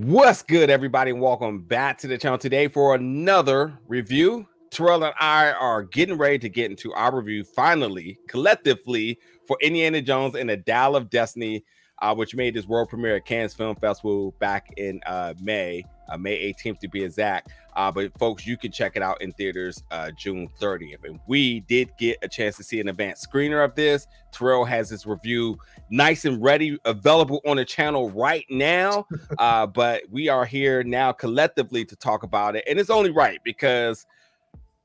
What's good, everybody? Welcome back to the channel today for another review. Terrell and I are getting ready to get into our review finally, collectively, for Indiana Jones and the Dial of Destiny, which made its world premiere at Cannes Film Festival back in May 18th to be exact. But folks, you can check it out in theaters June 30th. And we did get a chance to see an advanced screener of this. Terrell has his review nice and ready, available on the channel right now. But we are here now collectively to talk about it. And it's only right because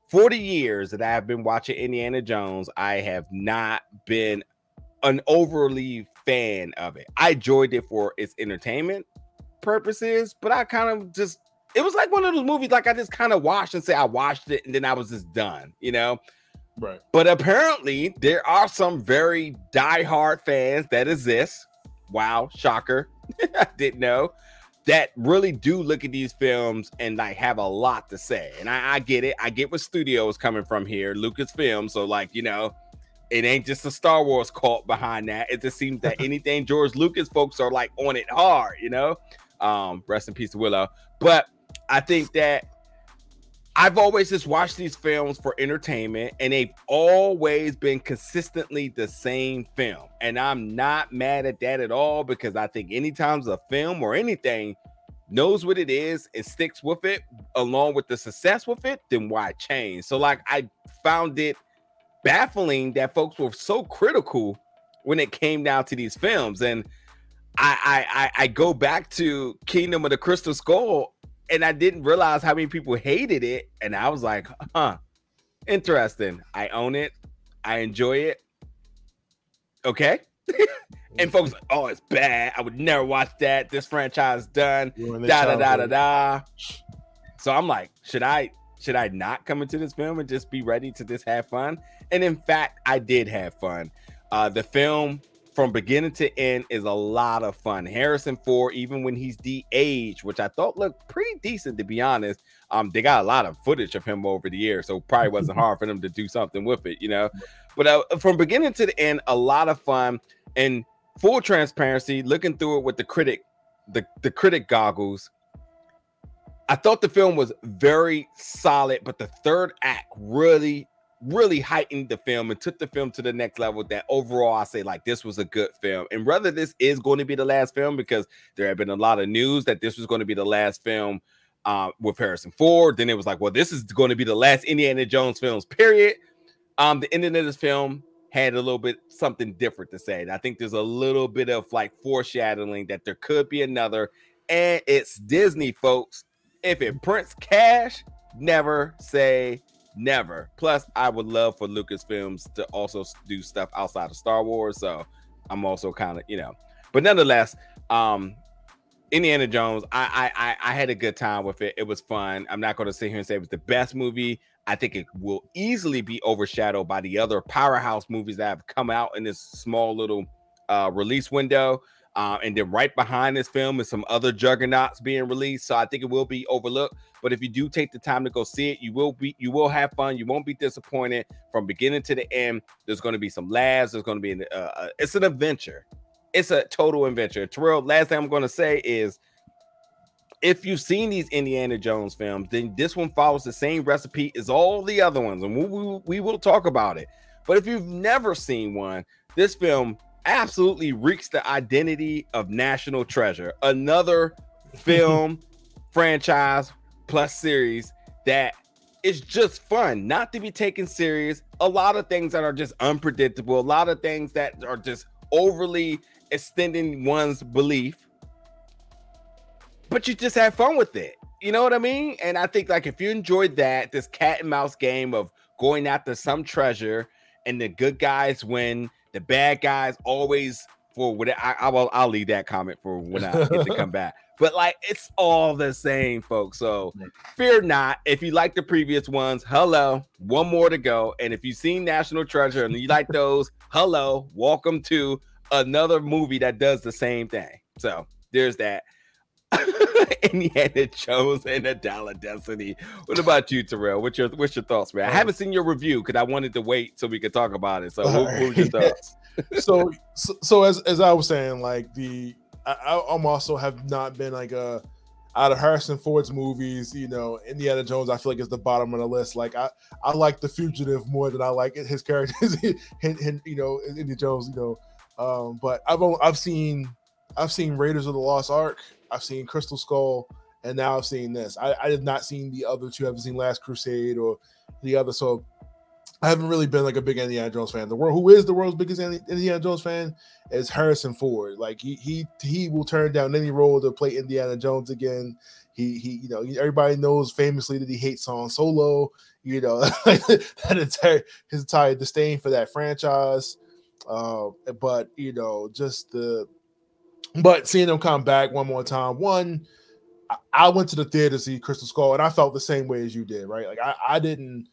40 years that I have been watching Indiana Jones, I have not been an overly fan of it. I enjoyed it for its entertainment purposes, but I kind of just, it was like one of those movies like I just kind of watched and say I watched it and then I was just done, you know? Right. But apparently there are some very diehard fans that exist. Wow, shocker. I didn't know. That really do look at these films and like have a lot to say. And I get it. I get what studio is coming from here, Lucasfilm. So like, you know, it ain't just a Star Wars cult behind that. It just seems that anything George Lucas folks are like on it hard, you know? Rest in peace to Willow. But I think that I've always just watched these films for entertainment, and they've always been consistently the same film. And I'm not mad at that at all, because I think anytime a film or anything knows what it is and sticks with it, along with the success with it, then why change? So like, I found it baffling that folks were so critical when it came down to these films. And I go back to Kingdom of the Crystal Skull, and I didn't realize how many people hated it. And I was like, huh, interesting. I own it. I enjoy it. Okay. And folks, oh, it's bad. I would never watch that. This franchise done. Da. So I'm like, should I not come into this film and just be ready to just have fun? And in fact, I did have fun. The film from beginning to end is a lot of fun. Harrison Ford, even when he's de-aged, which I thought looked pretty decent, to be honest. They got a lot of footage of him over the years, so probably wasn't hard for them to do something with it, you know. But from beginning to the end, a lot of fun. And full transparency, looking through it with the critic goggles, I thought the film was very solid, but the third act really heightened the film and took the film to the next level. That overall, I say like this was a good film. And whether this is going to be the last film, because there had been a lot of news that this was going to be the last film with Harrison Ford. Then it was like, well, this is going to be the last Indiana Jones films, period. The ending of this film had a little bit something different to say. And I think there's a little bit of like foreshadowing that there could be another. And it's Disney, folks. If it prints cash, never say never. Plus, I would love for Lucasfilms to also do stuff outside of Star Wars. So I'm also kind of, you know, but nonetheless, Indiana Jones, I had a good time with it. It was fun. I'm not going to sit here and say it was the best movie. I think it will easily be overshadowed by the other powerhouse movies that have come out in this small little release window. And then right behind this film is some other juggernauts being released. So I think it will be overlooked. But if you do take the time to go see it, you will have fun. You won't be disappointed from beginning to the end. There's going to be some laughs. There's going to be it's an adventure. It's a total adventure. Terrell, last thing I'm going to say is, if you've seen these Indiana Jones films, then this one follows the same recipe as all the other ones, and we will talk about it. But if you've never seen one, this film absolutely reeks the identity of national treasure. Another film franchise plus series that is just fun, not to be taken serious. A lot of things that are just unpredictable, a lot of things that are just overly extending one's belief, but you just have fun with it. You know what I mean? And I think like if you enjoyed that, this cat and mouse game of going after some treasure and the good guys win, the bad guys always for what I'll leave that comment for when I get to come back. But like, it's all the same, folks. So fear not. If you like the previous ones, hello, one more to go. And if you've seen National Treasure and you like those, hello, welcome to another movie that does the same thing. So there's that. Indiana Jones and the Dial of Destiny. What about you, Terrell? What's your thoughts, man? I haven't seen your review because I wanted to wait so we could talk about it. So what were your thoughts? so as I was saying, like I'm also have not been like a out of Harrison Ford's movies, you know, Indiana Jones, I feel like is the bottom of the list. Like I like The Fugitive more than I like his characters, and you know, Indiana Jones, you know. But I've seen Raiders of the Lost Ark, I've seen Crystal Skull, and now I've seen this. I did not seen the other two. I haven't seen Last Crusade or the other, so I haven't really been like a big Indiana Jones fan. Who is the world's biggest Indiana Jones fan is Harrison Ford. Like he will turn down any role to play Indiana Jones again. He you know, everybody knows famously that he hates Han Solo. You know, that his entire disdain for that franchise. But you know, but seeing them come back one more time. I went to the theater to see Crystal Skull, and I felt the same way as you did, right? Like I didn't.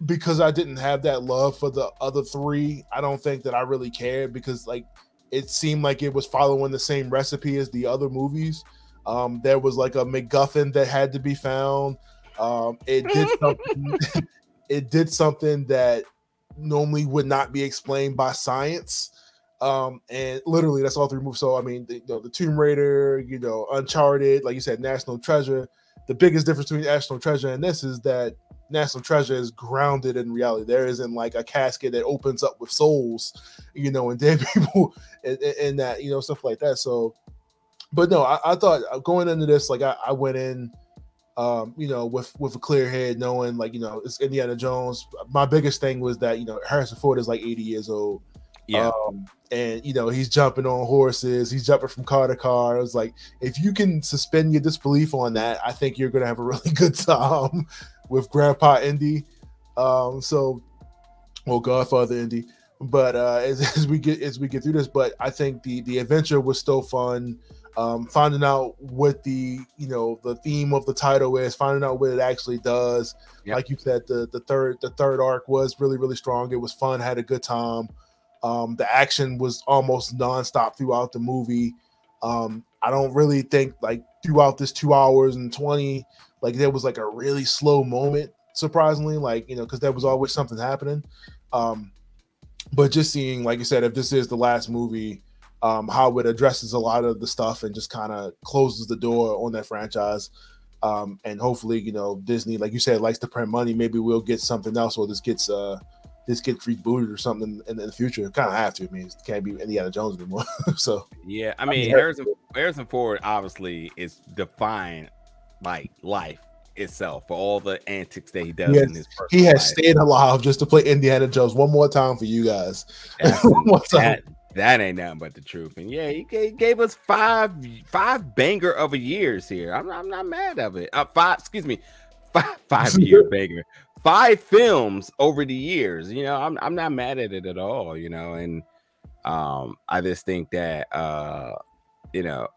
Because I didn't have that love for the other three, I don't think that I really cared, because like it seemed like it was following the same recipe as the other movies. There was like a MacGuffin that had to be found. It did something. It did something that normally would not be explained by science. And literally, that's all three movies. So I mean, the Tomb Raider, you know, Uncharted, like you said, National Treasure. The biggest difference between National Treasure and this is that National Treasure is grounded in reality. There isn't like a casket that opens up with souls, you know, and dead people and that, you know, stuff like that. So, but no, I thought going into this, like I went in, you know, with a clear head, knowing like, you know, it's Indiana Jones. My biggest thing was that, you know, Harrison Ford is like 80 years old. Yeah. And you know, he's jumping on horses, he's jumping from car to car. I was like, if you can suspend your disbelief on that, I think you're gonna have a really good time with Grandpa Indy. Godfather Indy. But as we get through this, but I think the adventure was still fun. Finding out what the theme of the title is, finding out what it actually does. Yep. Like you said, the third arc was really, really strong. It was fun, had a good time. The action was almost nonstop throughout the movie. I don't really think like throughout this 2 hours and 20, like there was like a really slow moment, surprisingly, like, you know, because there was always something happening. But just seeing, like you said, if this is the last movie, how it addresses a lot of the stuff and just kind of closes the door on that franchise. And hopefully, you know, Disney, like you said, likes to print money. Maybe we'll get something else, or this gets rebooted or something in the future. Kind of have to. I mean, it can't be Indiana Jones anymore. So yeah, I mean, Harrison Ford obviously is defined like life itself for all the antics that he does in his personal he has life. Stayed alive just to play Indiana Jones one more time for you guys. One more time. That ain't nothing but the truth. And yeah, he gave us five banger of a years here. I'm not mad of it. 5 year banger. 5 films over the years. You know, I'm not mad at it at all, you know, and I just think that you know,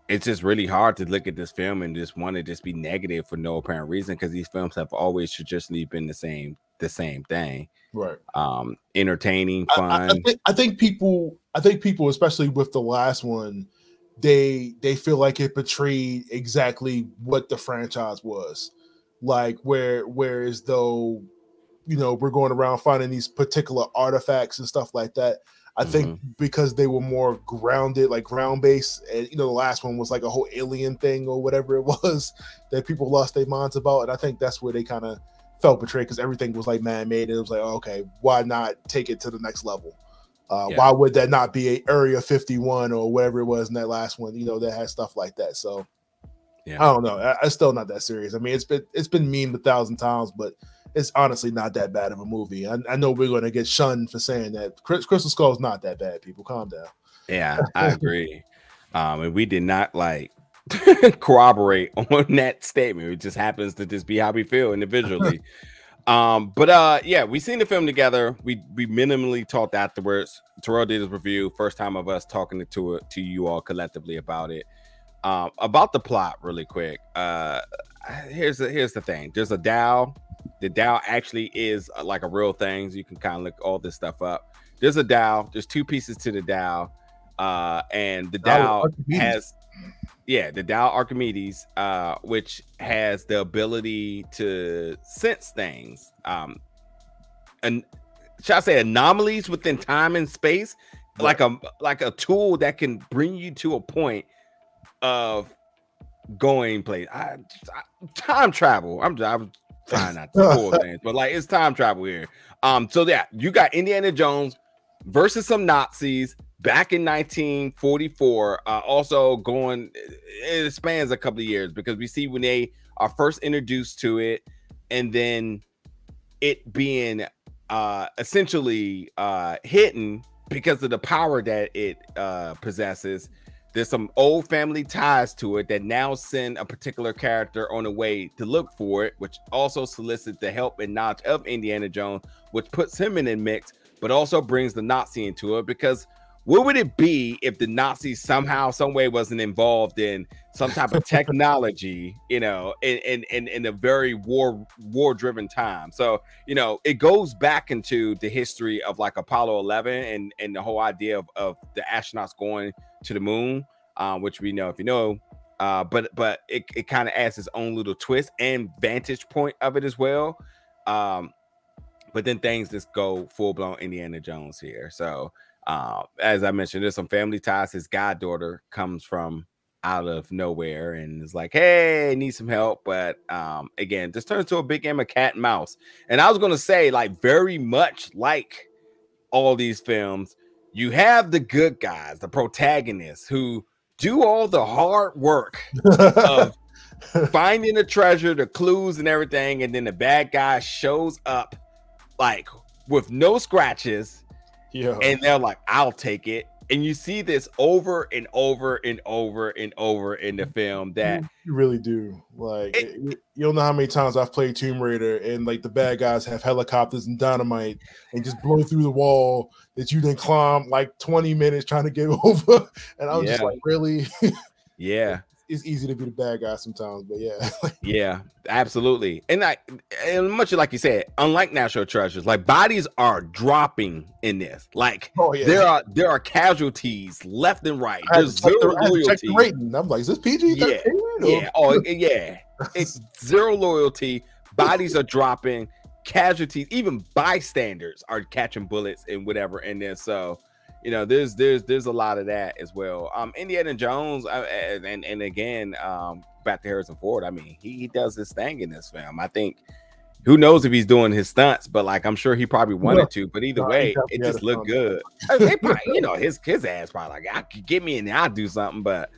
it's just really hard to look at this film and just want to just be negative for no apparent reason, because these films have always traditionally been the same thing. Right. Entertaining, fun. I think people, especially with the last one, they feel like it betrayed exactly what the franchise was. Like whereas though, you know, we're going around finding these particular artifacts and stuff like that. I think because they were more grounded, like ground-based, and you know, the last one was like a whole alien thing or whatever it was that people lost their minds about. And I think that's where they kind of felt betrayed, because everything was like man-made, and it was like, oh, okay, why not take it to the next level? Why would that not be a Area 51 or whatever it was in that last one, you know, that had stuff like that? So yeah, I don't know. It's still not that serious. I mean, it's been memed 1,000 times, but it's honestly not that bad of a movie. I know we're going to get shunned for saying that. Crystal Skull is not that bad, people. Calm down. Yeah, I agree. And we did not like corroborate on that statement. It just happens to just be how we feel individually. But yeah, we seen the film together. We minimally talked afterwards. Terrell did his review. First time of us talking to you all collectively about it. About the plot really quick. Here's the thing. There's a Dow. The Dow actually is like a real thing. So you can kind of look all this stuff up. There's a Dow. There's 2 pieces to the Dow. And the Dow has, the Dow Archimedes, which has the ability to sense things. And shall I say anomalies within time and space, like a tool that can bring you to a point of going place. Time travel. I'm trying not to spoil things, but like it's time travel here. So yeah, you got Indiana Jones versus some Nazis back in 1944. Also going, it spans a couple of years because we see when they are first introduced to it, and then it being essentially hidden because of the power that it possesses. There's some old family ties to it that now send a particular character on a way to look for it, which also solicits the help and knowledge of Indiana Jones, which puts him in the mix, but also brings the Nazi into it. Because what would it be if the Nazis somehow, some way wasn't involved in some type of technology, you know, in a very war-driven time? So, you know, it goes back into the history of like Apollo 11 and the whole idea of the astronauts going to the moon, which we know, if you know, but it kind of adds its own little twist and vantage point of it as well. But then things just go full-blown Indiana Jones here. So as I mentioned, there's some family ties. His goddaughter comes from out of nowhere and is like, hey, need some help. But again, this turns to a big game of cat and mouse. And I was going to say, like, very much like all these films, you have the good guys, the protagonists, who do all the hard work of finding the treasure, the clues and everything. And then the bad guy shows up like with no scratches. Yeah. And they're like, I'll take it. And you see this over and over and over and over in the film that you really do. Like, you don't know how many times I've played Tomb Raider and like the bad guys have helicopters and dynamite and just blow through the wall that you then climb like 20 minutes trying to get over. And I was just like, really? Yeah. It's easy to be the bad guy sometimes, but yeah. Yeah, absolutely. And much like you said, unlike National Treasures, like bodies are dropping in this. Like there are casualties left and right. There's zero loyalty. I'm like, is this PG? Yeah. Oh, yeah. It's zero loyalty. Bodies are dropping. Casualties, even bystanders are catching bullets and whatever in there. So, you know, there's a lot of that as well. Indiana Jones, and again, back to Harrison Ford. I mean, he does his thing in this film. I think, who knows if he's doing his stunts, but like I'm sure he probably wanted to. But either way, it just looked good. They probably, you know, his ass probably like, I could get me in there, I'll do something. But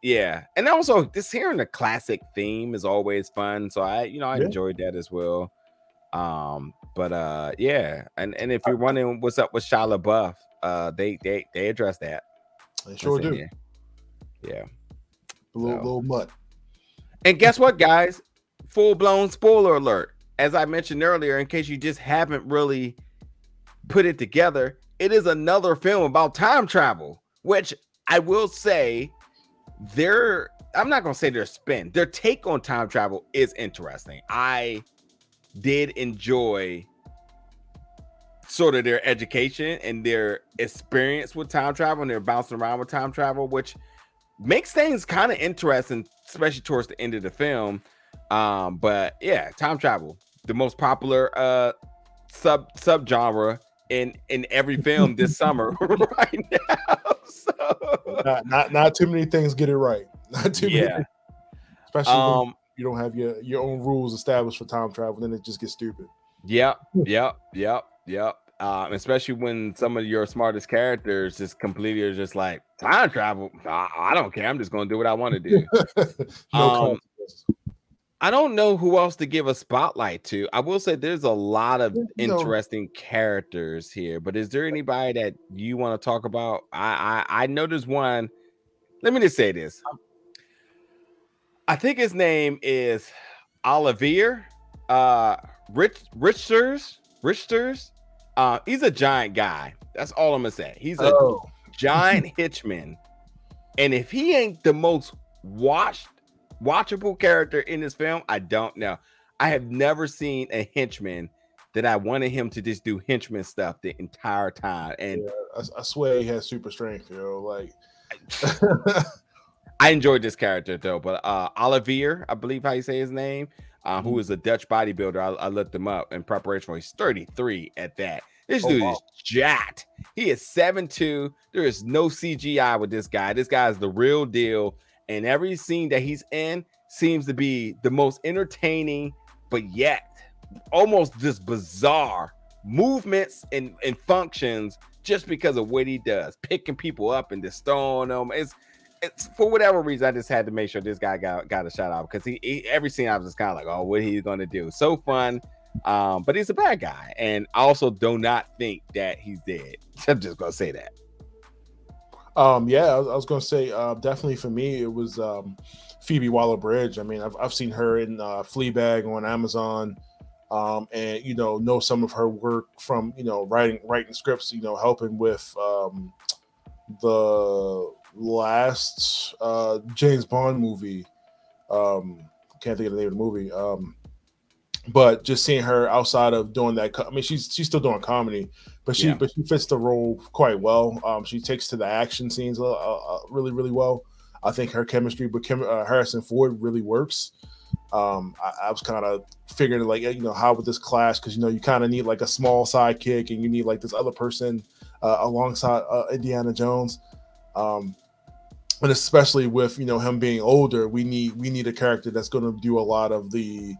yeah, and also just hearing the classic theme is always fun. So I enjoyed that as well. But yeah, and if you're wondering what's up with Shia LaBeouf, they address that. They sure do. Here. Yeah, a little mutt. And guess what, guys? Full-blown spoiler alert. As I mentioned earlier, in case you just haven't really put it together, it is another film about time travel, which I will say I'm not gonna say their spin. Their take on time travel is interesting. I did enjoy sort of their education and their experience with time travel, and they're bouncing around with time travel, which makes things kind of interesting, especially towards the end of the film. But yeah, time travel, the most popular subgenre in every film this summer right now. So not too many things get it right. Not too many things. Especially when you don't have your own rules established for time travel, then it just gets stupid. Yep. Especially when some of your smartest characters just completely are just like, time travel, I don't care, I'm just gonna do what I want to do. I don't know who else to give a spotlight to. I will say there's a lot of interesting characters here, but is there anybody that you want to talk about? I know there's one. Let me just say this. I think his name is Olivier Richters. He's a giant guy. That's all I'm gonna say. He's a giant henchman, and if he ain't the most watchable character in this film, I don't know. I have never seen a henchman that I wanted him to just do henchman stuff the entire time. And I swear he has super strength, like I enjoyed this character though. But Olivier, I believe how you say his name, who is a Dutch bodybuilder. I looked him up in preparation for. He's 33 at that. This dude is jacked. He is 7'2". There is no CGI with this guy. This guy is the real deal. and every scene that he's in seems to be the most entertaining, but yet almost just bizarre movements and functions just because of what he does, picking people up and just throwing them. It's for whatever reason, I just had to make sure this guy got a shout out, because he every scene I was just kind of like, oh, what he's gonna do? So fun. But he's a bad guy, and I also do not think that he's dead. I'm just gonna say that. Yeah, I was gonna say definitely for me it was Phoebe Waller-Bridge. I mean, I've seen her in Fleabag on Amazon, and know some of her work from writing scripts, helping with the last James Bond movie. Can't think of the name of the movie. But just seeing her outside of doing that, I mean, she's still doing comedy, but she fits the role quite well. She takes to the action scenes really, really well. I think her chemistry with Harrison Ford really works. I was kind of figuring like, how would this clash? Because you kind of need like a small sidekick, and you need like this other person alongside Indiana Jones. And especially with him being older, we need a character that's going to do a lot of the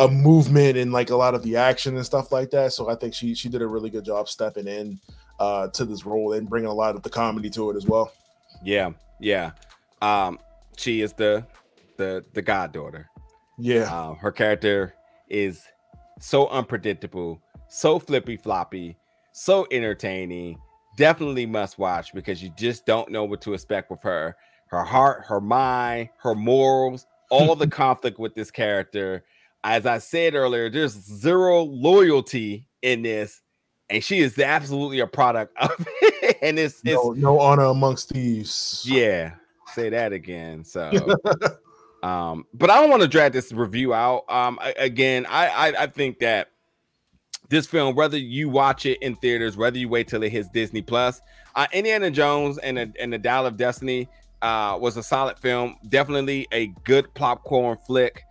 movement and like a lot of the action and stuff like that. So I think she did a really good job stepping in to this role and bringing a lot of the comedy to it as well. Yeah. She is the goddaughter. Yeah. Her character is so unpredictable, so flippy floppy, so entertaining. Definitely must watch, because you just don't know what to expect with her. Her heart, her mind, her morals, all the conflict with this character. As I said earlier, there's zero loyalty in this, and she is absolutely a product of it. And it's no honor amongst thieves. Yeah, say that again. So, but I don't want to drag this review out. I think that this film, whether you watch it in theaters, whether you wait till it hits Disney Plus, Indiana Jones and the Dial of Destiny was a solid film. Definitely a good popcorn flick.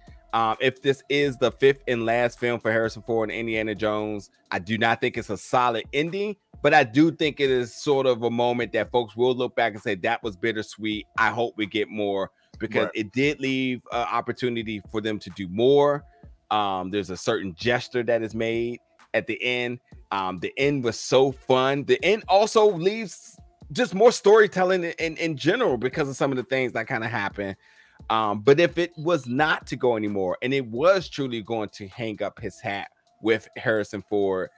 If this is the fifth and last film for Harrison Ford and Indiana Jones, I do not think it's a solid ending, but I do think it is sort of a moment that folks will look back and say that was bittersweet. I hope we get more, because it did leave opportunity for them to do more. There's a certain gesture that is made at the end. The end was so fun. The end also leaves just more storytelling in general because of some of the things that kind of happen. But if it was not to go anymore, and it was truly going to hang up his hat with Harrison Ford,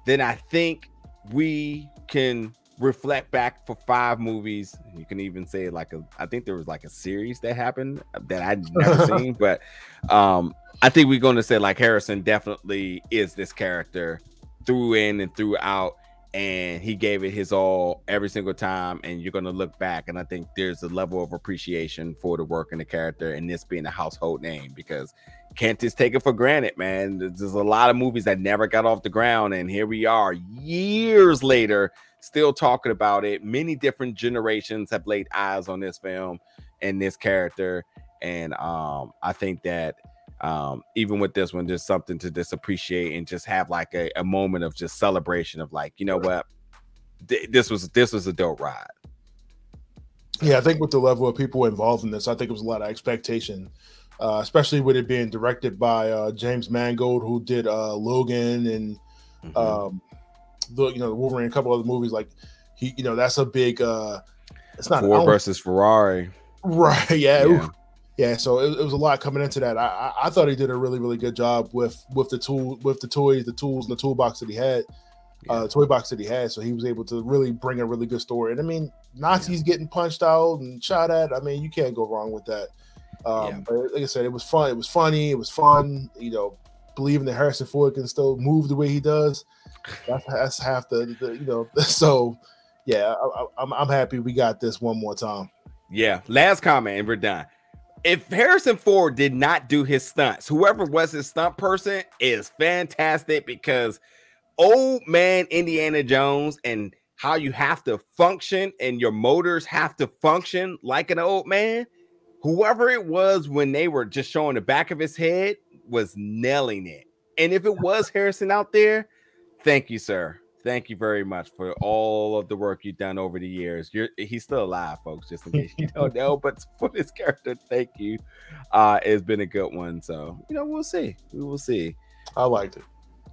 then I think we can reflect back for 5 movies. You can even say I think there was like a series that happened that I'd never seen, but I think we're going to say like Harrison definitely is this character through in and throughout, and he gave it his all every single time. And you're going to look back, and I think there's a level of appreciation for the work and the character, and this being a household name, because can't just take it for granted, man. There's a lot of movies that never got off the ground, and here we are years later still talking about it. Many different generations have laid eyes on this film and this character, and I think that even with this one, there's something to just appreciate and just have like a moment of just celebration of like, you know what, this was a dope ride. Yeah, I think with the level of people involved in this, I think it was a lot of expectation, especially with it being directed by James Mangold, who did Logan and the Wolverine, a couple other movies. Like he, that's a big. It's not Ford versus Ferrari, right? Yeah. So it was a lot coming into that. I thought he did a really, really good job with the tools, and the toolbox that he had. Toy box that he had, so he was able to really bring a really good story. And I mean, Nazis getting punched out and shot at, I mean, you can't go wrong with that. But like I said, it was fun. It was funny. It was fun. Believing that Harrison Ford can still move the way he does. That's half the. So yeah, I'm happy we got this one more time. Yeah. Last comment, and we're done. If Harrison Ford did not do his stunts, whoever was his stunt person is fantastic, because old man Indiana Jones and how you have to function and your motors have to function like an old man, whoever it was when they were just showing the back of his head was nailing it. And if it was Harrison out there, thank you, sir. Thank you very much for all of the work you've done over the years. He's still alive, folks, just in case you don't know. But for this character, thank you. It's been a good one. So, we'll see. We will see. I liked it.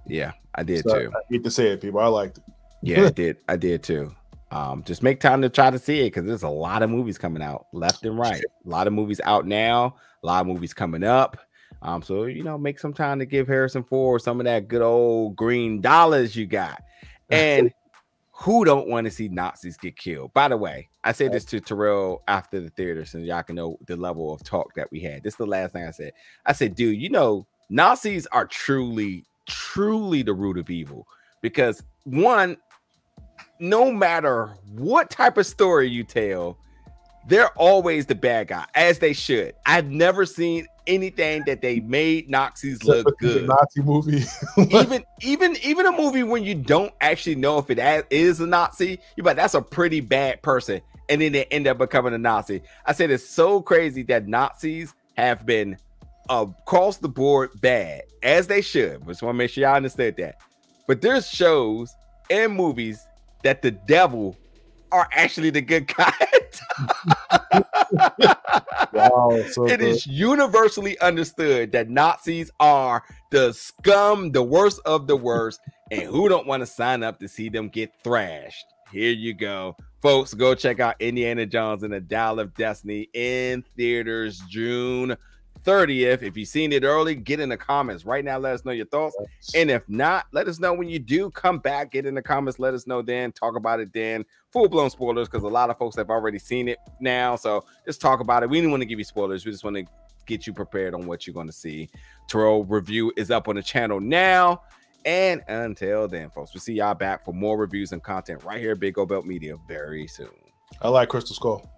Yeah, I did too. I hate to say it, people. I liked it. Yeah, I did too. Just make time to try to see it because there's a lot of movies coming out left and right. A lot of movies out now, a lot of movies coming up. So make some time to give Harrison Ford some of that good old green dollars you got. And who don't want to see Nazis get killed? By the way, I said this to Terrell after the theater, so y'all can know the level of talk that we had. This is the last thing I said. I said, dude, Nazis are truly, truly the root of evil because one, no matter what type of story you tell, they're always the bad guy, as they should. I've never seen anything that they made Nazis look good. Nazi movie, even a movie when you don't actually know if it is a Nazi, you're like, that's a pretty bad person, and then they end up becoming a Nazi. I said it's so crazy that Nazis have been across the board bad, as they should. Just want to make sure y'all understand that. But there's shows and movies that the devil are actually the good guy. Wow, so it is universally understood that Nazis are the scum, the worst of the worst, and who don't want to sign up to see them get thrashed? Here you go. Folks, go check out Indiana Jones and the Dial of Destiny in theaters June 30th. If you've seen it early, get in the comments right now. Let us know your thoughts. And if not, let us know when you do come back. Get in the comments. Let us know then. Talk about it then. Full-blown spoilers because a lot of folks have already seen it now. So just talk about it. We didn't want to give you spoilers. We just want to get you prepared on what you're going to see. Terrell review is up on the channel now. And until then, folks, we'll see y'all back for more reviews and content right here at Big O Belt Media very soon. I like Crystal Skull.